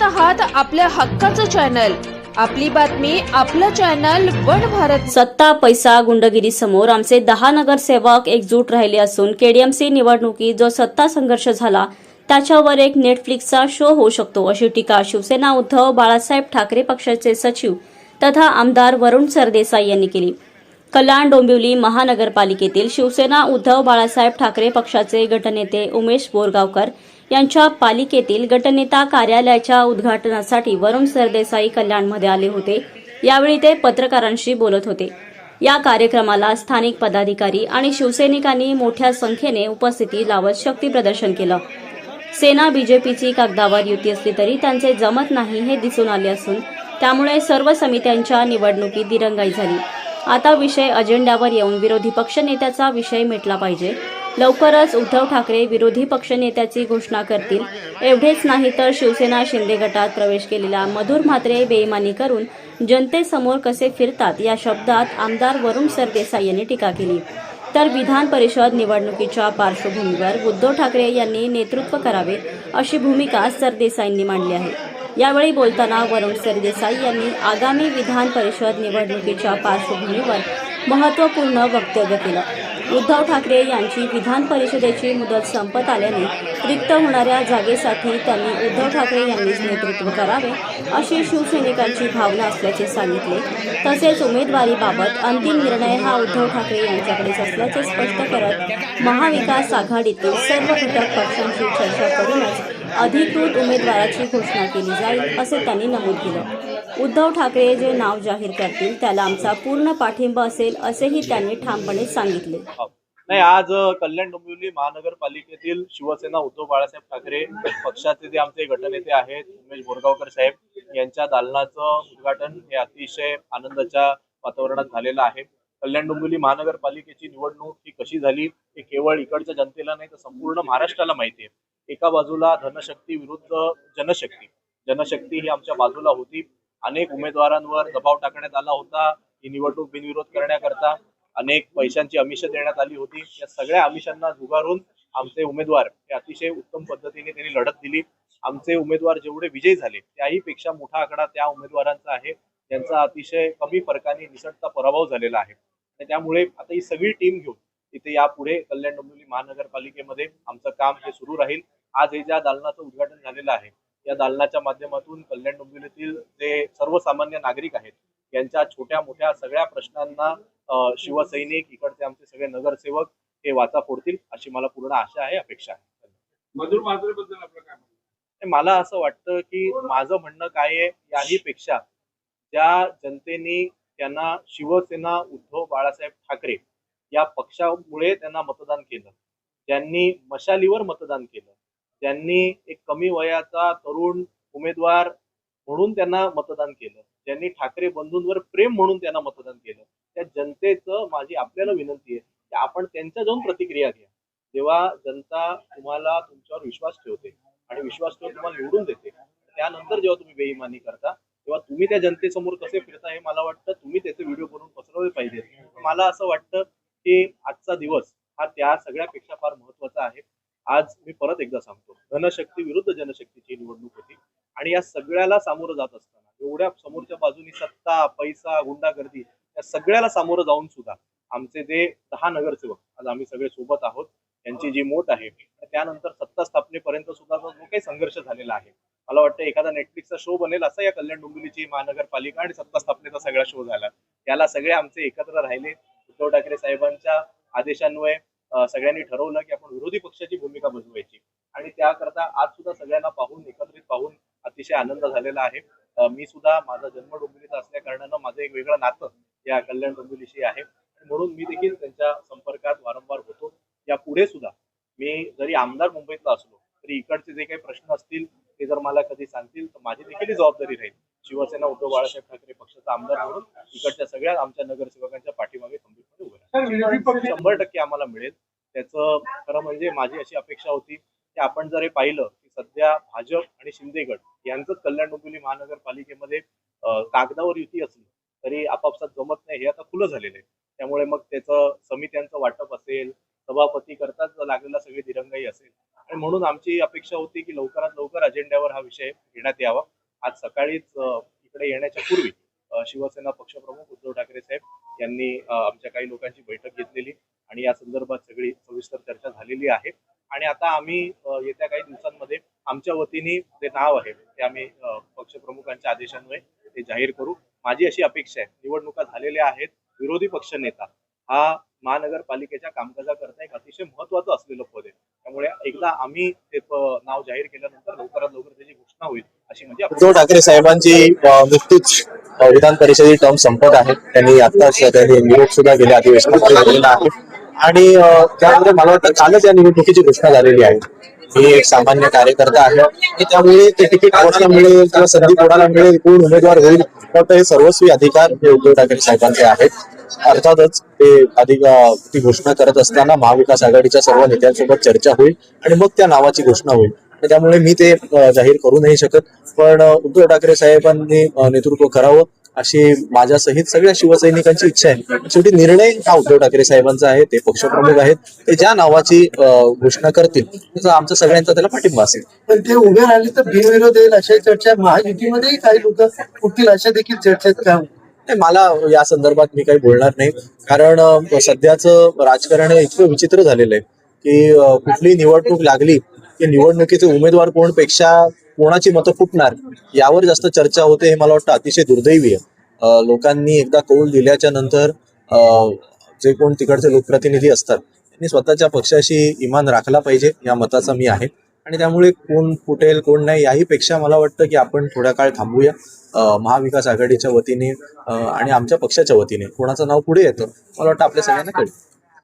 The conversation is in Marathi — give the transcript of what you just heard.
आहात आपल्या हक्काचं चॅनल, आपली बातमी आपलं चॅनल वन भारत। सत्ता पैसा गुंडगिरी समोर आमचे 10 नगरसेवक एकजूट राहिले असून केडीएमसी निवडणुकीत जो सत्ता संघर्ष झाला त्याच्यावर एक नेटफ्लिक्सचा शो होऊ शकतो, अशी टीका शिवसेना उद्धव बाळासाहेब ठाकरे पक्षाचे सचिव तथा आमदार वरुण सरदेसाई यांनी केली। कल्याण डोंबिवली महानगरपालिकेतील शिवसेना उद्धव बाळासाहेब ठाकरे पक्षाचे गटनेते उमेश बोरगावकर यांच्या पालिकेतील गटनेता कार्यालयाच्या उद्घाटनासाठी वरुण सरदेसाई कल्याणमध्ये आले होते। यावेळी ते पत्रकारांशी बोलत होते। या कार्यक्रमाला स्थानिक पदाधिकारी आणि शिवसैनिकांनी मोठ्या संख्येने उपस्थिती लावत शक्ती प्रदर्शन केलं। सेना बीजेपीची कागदावर युती असली तरी त्यांचे जमत नाही हे दिसून आले असून त्यामुळे सर्व समित्यांच्या निवडणुकीत दिरंगाई झाली। आता विषय अजेंड्यावर येऊन विरोधी पक्षनेत्याचा विषय मिटला पाहिजे। लवकरच उद्धव ठाकरे विरोधी पक्षनेत्याची घोषणा करतील। एवढेच नाही तर शिवसेना शिंदे गटात प्रवेश केलेला मधुर म्हात्रे बेईमानी करून जनतेसमोर कसे फिरतात या शब्दात आमदार वरुण सरदेसाई यांनी टीका केली। तर विधान परिषद निवडणुकीच्या पार्श्वभूमीवर उद्धव ठाकरे यांनी नेतृत्व करावे अशी भूमिका सरदेसाईंनी मांडली आहे। यावेळी बोलताना वरुण सरदेसाई यांनी आगामी विधान परिषद निवडणुकीच्या पार्श्वभूमीवर महत्त्वपूर्ण वक्तव्य केलं। उद्धव ठाकरे यांची विधान परिषदेची मुदत संपत आल्याने रिक्त होणाऱ्या जागेसाठी त्यांनी उद्धव ठाकरे यांनीच नेतृत्व करावे अशी शिवसैनिकांची भावना असल्याचे सांगितले। तसेच उमेदवारीबाबत अंतिम निर्णय हा उद्धव ठाकरे यांच्याकडेच असल्याचे स्पष्ट करत महाविकास आघाडीतील सर्व घटक पक्षांशी चर्चा करूनच अधिकृत उमेदवाराची घोषणा केली जाईल असे त्यांनी नमूद केलं। उद्धव ठाकरे जे नाव जाहीर करतील त्याला आमचा पूर्ण पाठिंबा असेल असेही त्यांनी ठामपणे सांगितले। नाही, आज कल्याण डोंबिवली महानगरपालिकेतील शिवसेना उद्धव बाळासाहेब ठाकरे पक्षाचे जे आमचे गटनेते आहेत उमेश बोरगावकर साहेब यांच्या दालनाचं उद्घाटन हे अतिशय आनंदाच्या वातावरणात झालेलं आहे। कल्याण डोंबिवली महानगरपालिकेची निवडणूक ही कशी झाली हे केवळ इकडच्या जनतेला नाही तर संपूर्ण महाराष्ट्राला माहिती आहे। एका बाजूला धनशक्ती विरुद्ध जनशक्ती, जनशक्ती ही आमच्या बाजूला होती। अनेक उमेदवारांवर दबाव टाकण्यात आला होता ही निवडणूक बिनविरोध करण्याकरता। अनेक पैशांची आमिषं देण्यात आली होती। या सगळ्या आमिषांना झुगारून आमचे उमेदवार हे अतिशय उत्तम पद्धतीने त्यांनी लढत दिली। आमचे उमेदवार जेवढे विजयी झाले त्याही पेक्षा मोठा आकडा त्या उमेदवारांचा आहे ज्यांचा अतिशय कमी फरकाने निसटता पराभव झालेला आहे। आणि त्यामुळे आता ही सगळी टीम घेऊन इथे यापुढे कल्याण डोंबिवली महानगरपालिकेमध्ये आमचं काम हे सुरू राहील। आज हे ज्या दालनाचं उद्घाटन झालेलं आहे या दालनाच्या माध्यमातून कल्याण डोंबिवलीतील जे सर्वसामान्य नागरिक आहेत यांच्या छोट्या मोठ्या सगळ्या प्रश्नांना शिवसैनिक इकडचे आमचे सगळे नगरसेवक हे वाचा फोडतील अशी मला पूर्ण आशा आहे, अपेक्षा आहे। मधुर म्हात्रेबद्दल आपलं काय म्हणणं? मला असं वाटतं की माझं म्हणणं काय आहे याही पेक्षा ज्या जनतेने त्यांना शिवसेना उद्धव बाळासाहेब ठाकरे या पक्षामुळे त्यांना मतदान केलं, ज्यांनी मशालीवर मतदान केलं, ज्यांनी एक कमी वयाचा तरुण उमेदवार म्हणून त्यांना मतदान केलं, ज्यांनी ठाकरे बंधूंवर प्रेम म्हणून त्यांना मतदान केलं, त्या जनतेचं माझी आपल्याला विनंती आहे की आपण त्यांच्या जाऊन प्रतिक्रिया घ्या। जेव्हा जनता तुम्हाला तुमच्यावर विश्वास ठेवते आणि विश्वास ठेवून तुम्हाला निवडून देते त्यानंतर जेव्हा तुम्ही बेईमानी करता तेव्हा तुम्ही त्या जनतेसमोर कसे फिरता हे मला वाटतं तुम्ही त्याचे व्हिडिओ करून पसरवले पाहिजे। मला असं वाटतं की आजचा दिवस हा त्या सगळ्यापेक्षा फार महत्वाचा आहे। आज मी परत एकदा सांगतो, धनशक्ती विरुद्ध जनशक्तीची निवडणूक होती आणि या सगळ्याला सामोरं जात असताना एवढ्या समोरच्या बाजूनी सत्ता पैसा गुंडागर्दी या सगळ्याला सामोरं जाऊन सुद्धा आमचे जे 10 नगरसेवक आज आम्ही सगळे सोबत आहोत यांची जी मोठ आहे त्यानंतर सत्ता स्थापनेपर्यंत सुद्धा जो काही संघर्ष झालेला आहे मला वाटतं एखादा नेटफ्लिक्सचा शो बनेल असा या कल्याण डोंबिवलीची महानगरपालिका आणि सत्ता स्थापनेचा सगळा शो झाला। याला सगळे आमचे एकत्र राहिले। उद्धव ठाकरे साहेबांच्या आदेशान्वये सगळ्यांनी ठरवलं की आपण विरोधी पक्षाची भूमिका बजवायची आणि त्याकरता आज सुद्धा सगळ्यांना पाहून एकत्रित पाहून अतिशय आनंद झालेला आहे। मी सुद्धा माझा जन्म डोंबिवलीचा असल्या कारणानं माझं एक वेगळं नातं या कल्याण डोंबिवलीशी आहे म्हणून मी देखील त्यांच्या संपर्कात वारंवार होतो। या पुढे सुद्धा मी जरी आमदार मुंबईतला असलो तरी इकडचे जे काही प्रश्न असतील ते जर मला कधी सांगतील तर माझी देखील जबाबदारी राहील शिवसेना उद्धव बाळासाहेब ठाकरे पक्षाचा आमदार म्हणून इकडच्या सगळ्या आमच्या नगरसेवकांच्या पाठीमागे खंबीरपणे उभे राहतो। 100% आम्हाला मिळेल। त्याचं खरं म्हणजे माझी अशी अपेक्षा होती की आपण जर हे पाहिलं की सध्या भाजप आणि शिंदे गट यांचंच कल्याण डोंबिवली महानगरपालिकेमध्ये कागदावर युती असली तरी आपापसात जमत नाही हे आता खुलं झालेलं आहे। त्यामुळे मग त्याचं समित्यांचं वाटप असेल, सभापती करताच लागलेला सगळी दिरंगाई असेल आणि म्हणून आमची अपेक्षा होती की लवकरात लवकर अजेंड्यावर हा विषय घेण्यात यावा। आज सकाळीच इकडे येण्याच्या पूर्वी शिवसेना पक्षप्रमुख उद्धव ठाकरे साहेब यांनी आमच्या काही लोकांची बैठक घेतलेली आणि या संदर्भात सगळी सविस्तर चर्चा झालेली आहे. आणि आता आम्ही येत्या काही दिवसांमध्ये आमच्या वतीने जे नाव आहे ते आम्ही पक्षप्रमुखांच्या आदेशान्वये ते जाहीर करू. माझी अशी अपेक्षा आहे, निवडणुका झालेल्या आहेत, विरोधी पक्षनेता हा महानगरपालिकेच्या कामकाजाकरता एक अतिशय महत्वाचं असलेलं पद आहे. त्यामुळे एकदा आम्ही ते नाव जाहीर केल्यानंतर लवकरात लवकर त्याची घोषणा होईल अशी म्हणजे उद्धव ठाकरे साहेबांची नुकतीच विधान परिषदेची टर्म संपत आहे. त्यांनी आताच त्यांनी निरोप सुद्धा गेल्या अधिवेशनामध्ये दिलेला आहे आणि त्यामध्ये मला वाटतं कालच या निवडणुकीची घोषणा झालेली आहे. मी एक सामान्य कार्यकर्ता आहे आणि त्यामुळे ते तिकीट कोणाला मिळेल किंवा संधी कोणाला मिळेल, कोण उमेदवार होईल, फक्त हे सर्वस्वी अधिकार हे उद्धव ठाकरे साहेबांचे आहेत. अर्थातच ते ती घोषणा करत असताना महाविकास आघाडीच्या सर्व नेत्यांसोबत चर्चा होईल आणि मग त्या नावाची घोषणा होईल. त्यामुळे मी ते जाहीर करू नाही शकत. पण उद्धव ठाकरे साहेबांनी नेतृत्व करावं अशी माझ्यासहित सगळ्या शिवसैनिकांची इच्छा आहे. शेवटी निर्णय हा उद्धव ठाकरे साहेबांचा आहे, ते पक्षप्रमुख आहेत. ते ज्या नावाची घोषणा करतील त्याचा आमचा सगळ्यांचा त्याला पाठिंबा असेल. पण ते उभे राहिले तर बिनविरोध येईल अशा चर्चा महायुतीमध्येही काही लोक उठतील अशा देखील चर्चेत काय नाही, मला या संदर्भात मी काही बोलणार नाही. कारण सध्याचं राजकारण हे इतकं विचित्र झालेलं आहे की कुठलीही निवडणूक लागली की निवडणुकीचे उमेदवार कोणपेक्षा कोणाची मतं फुटणार यावर जास्त चर्चा होते. हे मला वाटतं अतिशय दुर्दैवी आहे. लोकांनी एकदा कौल दिल्याच्या नंतर जे कोण तिकडचे लोकप्रतिनिधी असतात त्यांनी स्वतःच्या पक्षाशी इमान राखला पाहिजे, या मताचा मी आहे. आणि त्यामुळे कोण फुटेल कोण नाही याही पेक्षा मला वाटतं की आपण थोडा काळ थांबूया. महाविकास आघाडीच्या वतीने आणि आमच्या पक्षाच्या वतीने कोणाचं नाव पुढे येतं मला वाटतं आपल्या सगळ्यांना कळेल.